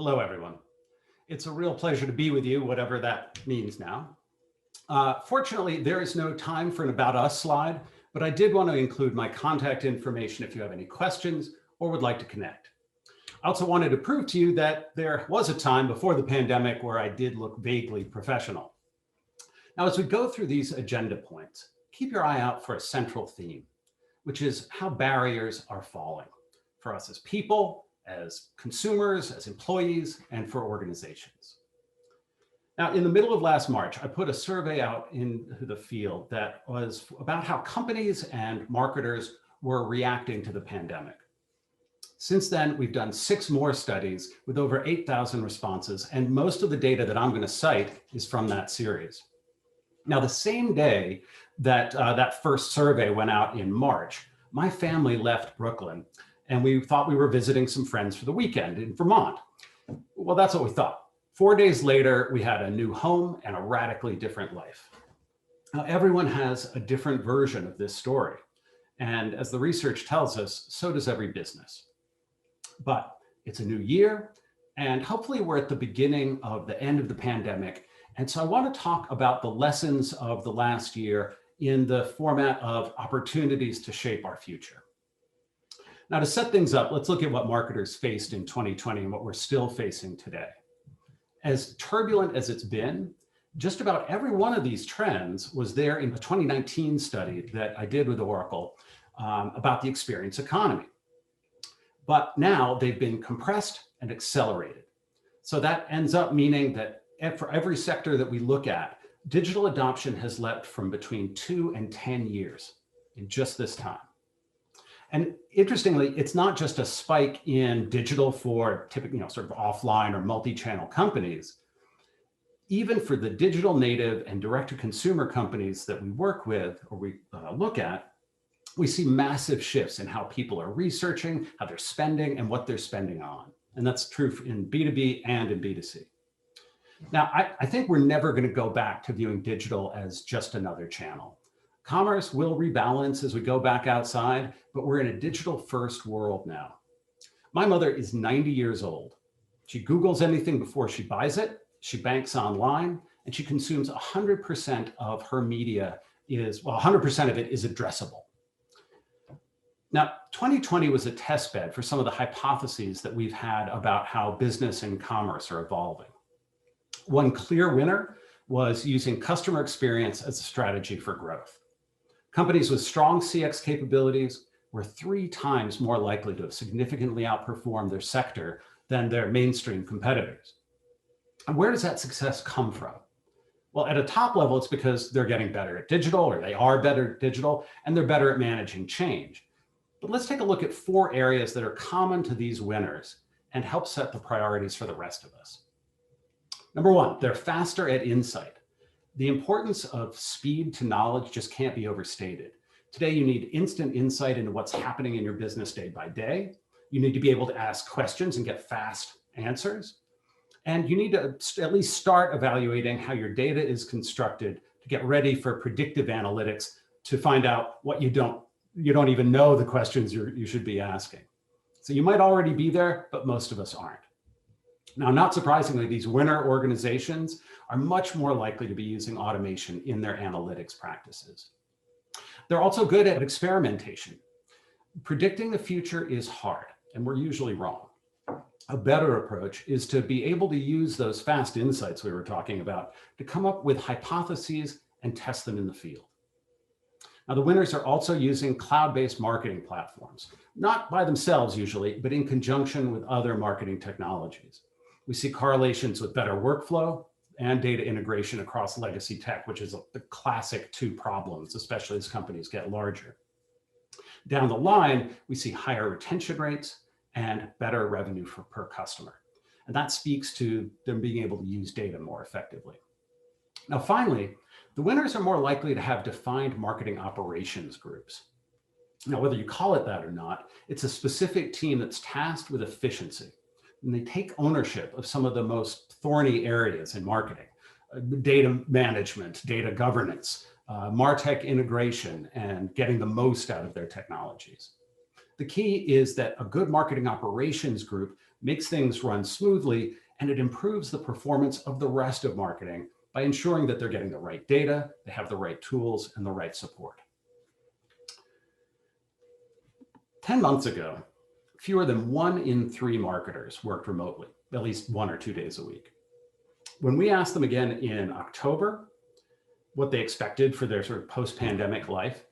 Hello, everyone. It's a real pleasure to be with you, whatever that means now. Fortunately, there is no time for an About Us slide, but I did want to include my contact information if you have any questions or would like to connect. I also wanted to prove to you that there was a time before the pandemic where I did look vaguely professional. Now, as we go through these agenda points, keep your eye out for a central theme, which is how barriers are falling for us as people, as consumers, as employees, and for organizations. Now, in the middle of last March, I put a survey out into the field that was about how companies and marketers were reacting to the pandemic. Since then, we've done 6 more studies with over 8,000 responses, and most of the data that I'm going to cite is from that series. Now, the same day that that first survey went out in March, my family left Brooklyn, and we thought we were visiting some friends for the weekend in Vermont. Well, that's what we thought. 4 days later, we had a new home and a radically different life. Now, everyone has a different version of this story. And as the research tells us, so does every business. But it's a new year, and hopefully we're at the beginning of the end of the pandemic. And so I want to talk about the lessons of the last year in the format of opportunities to shape our future. Now, to set things up, let's look at what marketers faced in 2020 and what we're still facing today. As turbulent as it's been, just about every one of these trends was there in the 2019 study that I did with Oracle about the experience economy. But now they've been compressed and accelerated. So that ends up meaning that for every sector that we look at, digital adoption has leapt from between 2 and 10 years in just this time. And interestingly, it's not just a spike in digital for typical, sort of offline or multi-channel companies. Even for the digital native and direct-to-consumer companies that we work with or we look at, we see massive shifts in how people are researching, how they're spending, and what they're spending on. And that's true in B2B and in B2C. Now, I think we're never going to go back to viewing digital as just another channel. Commerce will rebalance as we go back outside, but we're in a digital first world now. My mother is 90 years old. She Googles anything before she buys it, she banks online, and she consumes 100% of her media 100% of it is addressable. Now, 2020 was a test bed for some of the hypotheses that we've had about how business and commerce are evolving. One clear winner was using customer experience as a strategy for growth. Companies with strong CX capabilities were 3 times more likely to have significantly outperformed their sector than their mainstream competitors. And where does that success come from? Well, at a top level, it's because they're getting better at digital, or they are better at digital, and they're better at managing change. But let's take a look at 4 areas that are common to these winners and help set the priorities for the rest of us. Number 1, they're faster at insight. The importance of speed to knowledge just can't be overstated. Today, you need instant insight into what's happening in your business day by day. You need to be able to ask questions and get fast answers. And you need to at least start evaluating how your data is constructed to get ready for predictive analytics to find out what you don't even know the questions you should be asking. So you might already be there, but most of us aren't. Now, not surprisingly, these winner organizations are much more likely to be using automation in their analytics practices. They're also good at experimentation. Predicting the future is hard, and we're usually wrong. A better approach is to be able to use those fast insights we were talking about to come up with hypotheses and test them in the field. Now, the winners are also using cloud-based marketing platforms, not by themselves usually, but in conjunction with other marketing technologies. We see correlations with better workflow and data integration across legacy tech, which is the classic 2 problems, especially as companies get larger. Down the line, we see higher retention rates and better revenue per customer. And that speaks to them being able to use data more effectively. Now, finally, the winners are more likely to have defined marketing operations groups. Now, whether you call it that or not, it's a specific team that's tasked with efficiency. And they take ownership of some of the most thorny areas in marketing: data management, data governance, MarTech integration, and getting the most out of their technologies. The key is that a good marketing operations group makes things run smoothly, and it improves the performance of the rest of marketing by ensuring that they're getting the right data, they have the right tools, and the right support. 10 months ago, fewer than 1 in 3 marketers worked remotely, at least 1 or 2 days a week. When we asked them again in October what they expected for their sort of post-pandemic life,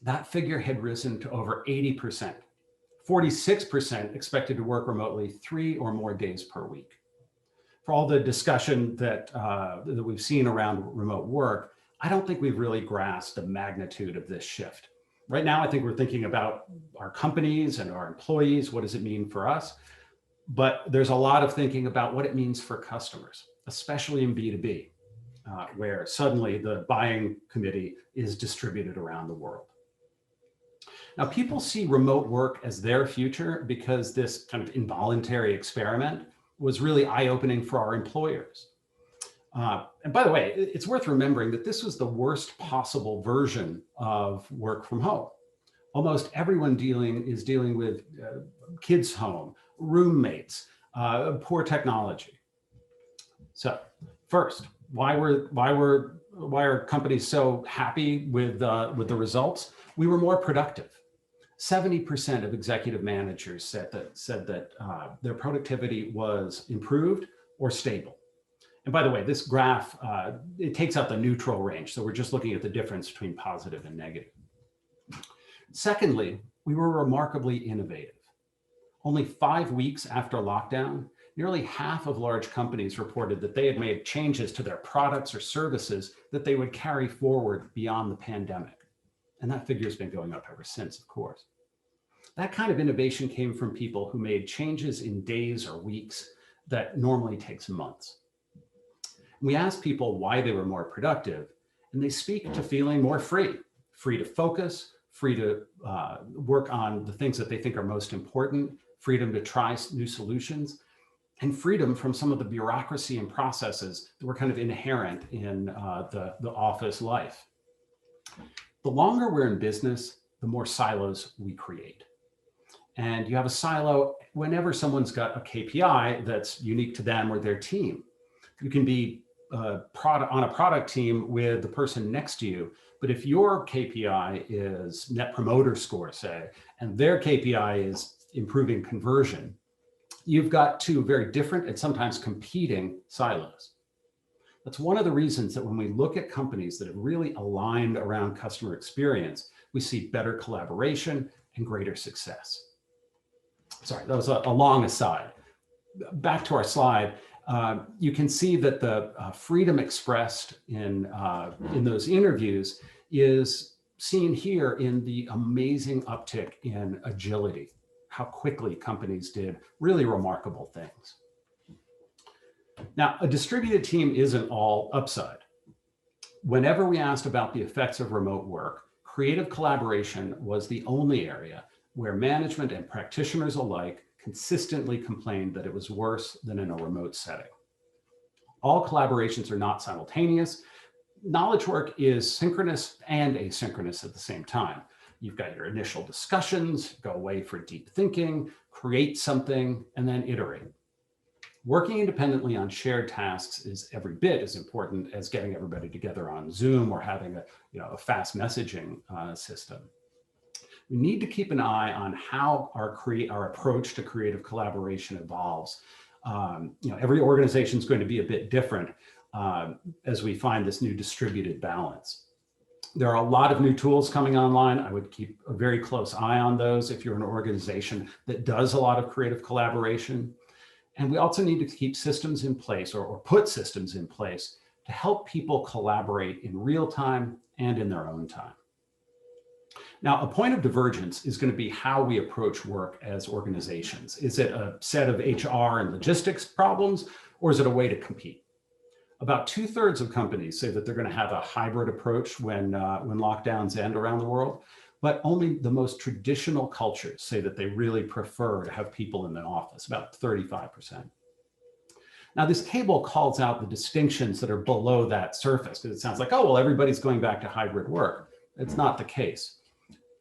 that figure had risen to over 80%. 46% expected to work remotely 3 or more days per week. For all the discussion that we've seen around remote work, I don't think we've really grasped the magnitude of this shift. Right now, I think we're thinking about our companies and our employees. What does it mean for us? But there's a lot of thinking about what it means for customers, especially in B2B, where suddenly the buying committee is distributed around the world. Now, people see remote work as their future because this kind of involuntary experiment was really eye-opening for our employers. And by the way, it's worth remembering that this was the worst possible version of work from home. Almost everyone is dealing with kids home, roommates, poor technology. So first, why are companies so happy with the results? We were more productive. 70% of executive managers said that their productivity was improved or stable. And by the way, this graph, it takes out the neutral range. So we're just looking at the difference between positive and negative. Secondly, we were remarkably innovative. Only 5 weeks after lockdown, nearly half of large companies reported that they had made changes to their products or services that they would carry forward beyond the pandemic. And that figure has been going up ever since, of course. That kind of innovation came from people who made changes in days or weeks that normally takes months. We asked people why they were more productive, and they speak to feeling more free to focus, free to work on the things that they think are most important, freedom to try new solutions, and freedom from some of the bureaucracy and processes that were kind of inherent in the office life. The longer we're in business, the more silos we create. And you have a silo whenever someone's got a KPI that's unique to them or their team. You can be on a product team with the person next to you, but if your KPI is net promoter score, say, and their KPI is improving conversion, you've got 2 very different and sometimes competing silos. That's one of the reasons that when we look at companies that have really aligned around customer experience, we see better collaboration and greater success. Sorry, that was a long aside. Back to our slide, you can see that the freedom expressed in those interviews is seen here in the amazing uptick in agility, how quickly companies did really remarkable things. Now, a distributed team isn't all upside. Whenever we asked about the effects of remote work, creative collaboration was the only area where management and practitioners alike consistently complained that it was worse than in a remote setting. All collaborations are not simultaneous. Knowledge work is synchronous and asynchronous at the same time. You've got your initial discussions, go away for deep thinking, create something, and then iterate. Working independently on shared tasks is every bit as important as getting everybody together on Zoom or having a fast messaging system. We need to keep an eye on how our approach to creative collaboration evolves. Every organization is going to be a bit different as we find this new distributed balance. There are a lot of new tools coming online. I would keep a very close eye on those if you're an organization that does a lot of creative collaboration. And we also need to keep systems in place or put systems in place to help people collaborate in real time and in their own time. Now, a point of divergence is going to be how we approach work as organizations. Is it a set of HR and logistics problems, or is it a way to compete? About 2/3 of companies say that they're going to have a hybrid approach when lockdowns end around the world, but only the most traditional cultures say that they really prefer to have people in the office, about 35%. Now, this table calls out the distinctions that are below that surface, because it sounds like, oh, well, everybody's going back to hybrid work. It's not the case.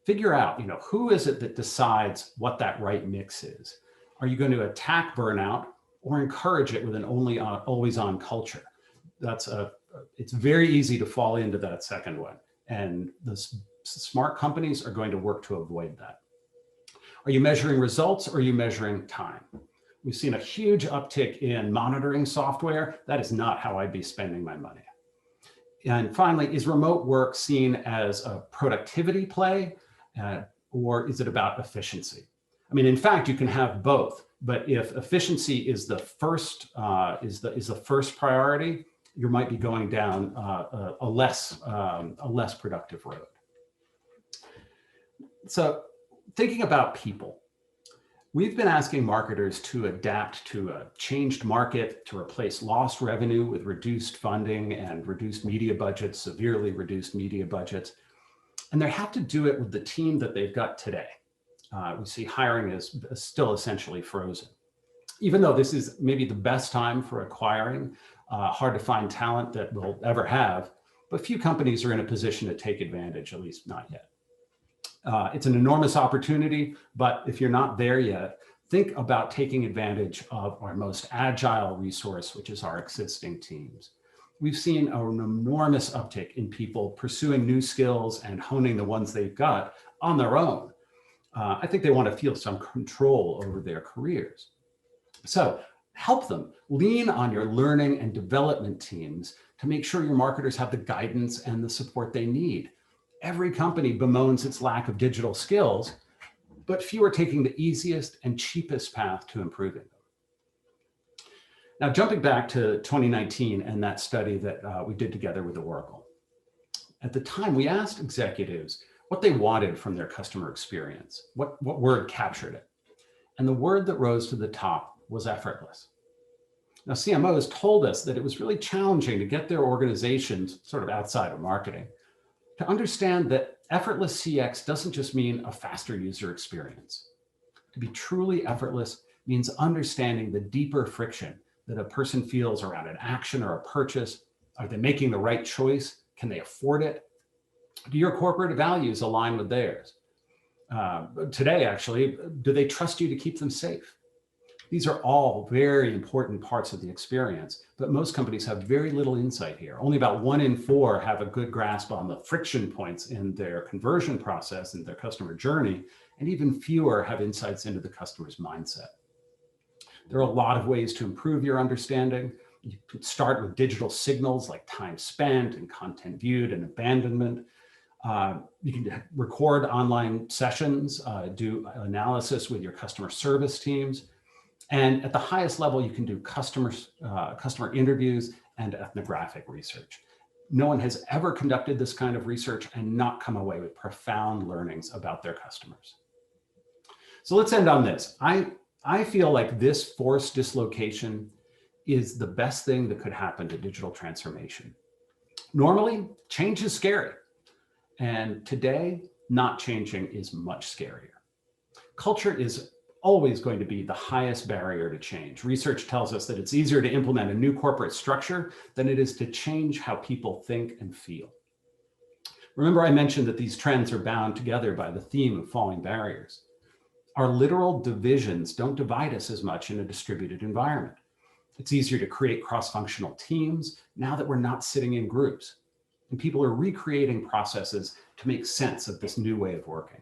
Figure out, who is it that decides what that right mix is? Are you going to attack burnout or encourage it with an always-on culture? It's very easy to fall into that second one. And the smart companies are going to work to avoid that. Are you measuring results or are you measuring time? We've seen a huge uptick in monitoring software. That is not how I'd be spending my money. And finally, is remote work seen as a productivity play or is it about efficiency? I mean, in fact, you can have both, but if efficiency is the first priority, you might be going down a less productive road. So thinking about people, we've been asking marketers to adapt to a changed market, to replace lost revenue with reduced funding and reduced media budgets, severely reduced media budgets. And they have to do it with the team that they've got today. We see hiring is still essentially frozen. Even though this is maybe the best time for acquiring hard to find talent that we'll ever have, but few companies are in a position to take advantage, at least not yet. It's an enormous opportunity, but if you're not there yet, think about taking advantage of our most agile resource, which is our existing teams. We've seen an enormous uptick in people pursuing new skills and honing the ones they've got on their own. I think they want to feel some control over their careers. So help them. Lean on your learning and development teams to make sure your marketers have the guidance and the support they need. Every company bemoans its lack of digital skills, but few are taking the easiest and cheapest path to improving them. Now, jumping back to 2019 and that study that we did together with Oracle. At the time, we asked executives what they wanted from their customer experience, what word captured it. And the word that rose to the top was effortless. Now, CMOs told us that it was really challenging to get their organizations, sort of outside of marketing, to understand that effortless CX doesn't just mean a faster user experience. To be truly effortless means understanding the deeper friction that a person feels around an action or a purchase. Are they making the right choice? Can they afford it? Do your corporate values align with theirs? Today, actually, do they trust you to keep them safe? These are all very important parts of the experience, but most companies have very little insight here. Only about 1 in 4 have a good grasp on the friction points in their conversion process and their customer journey, and even fewer have insights into the customer's mindset. There are a lot of ways to improve your understanding. You could start with digital signals like time spent and content viewed and abandonment. You can record online sessions, do analysis with your customer service teams. And at the highest level, you can do customer interviews and ethnographic research. No one has ever conducted this kind of research and not come away with profound learnings about their customers. So let's end on this. I feel like this forced dislocation is the best thing that could happen to digital transformation. Normally, change is scary. And today, not changing is much scarier. Culture is always going to be the highest barrier to change. Research tells us that it's easier to implement a new corporate structure than it is to change how people think and feel. Remember, I mentioned that these trends are bound together by the theme of falling barriers. Our literal divisions don't divide us as much in a distributed environment. It's easier to create cross-functional teams now that we're not sitting in groups. And people are recreating processes to make sense of this new way of working.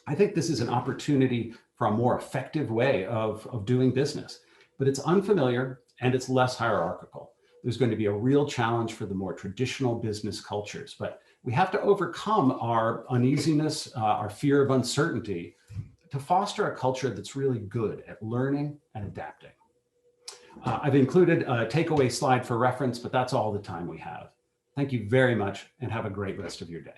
I think this is an opportunity for a more effective way of doing business, but it's unfamiliar and it's less hierarchical. There's going to be a real challenge for the more traditional business cultures, but we have to overcome our uneasiness, our fear of uncertainty, to foster a culture that's really good at learning and adapting. I've included a takeaway slide for reference, but that's all the time we have. Thank you very much and have a great rest of your day.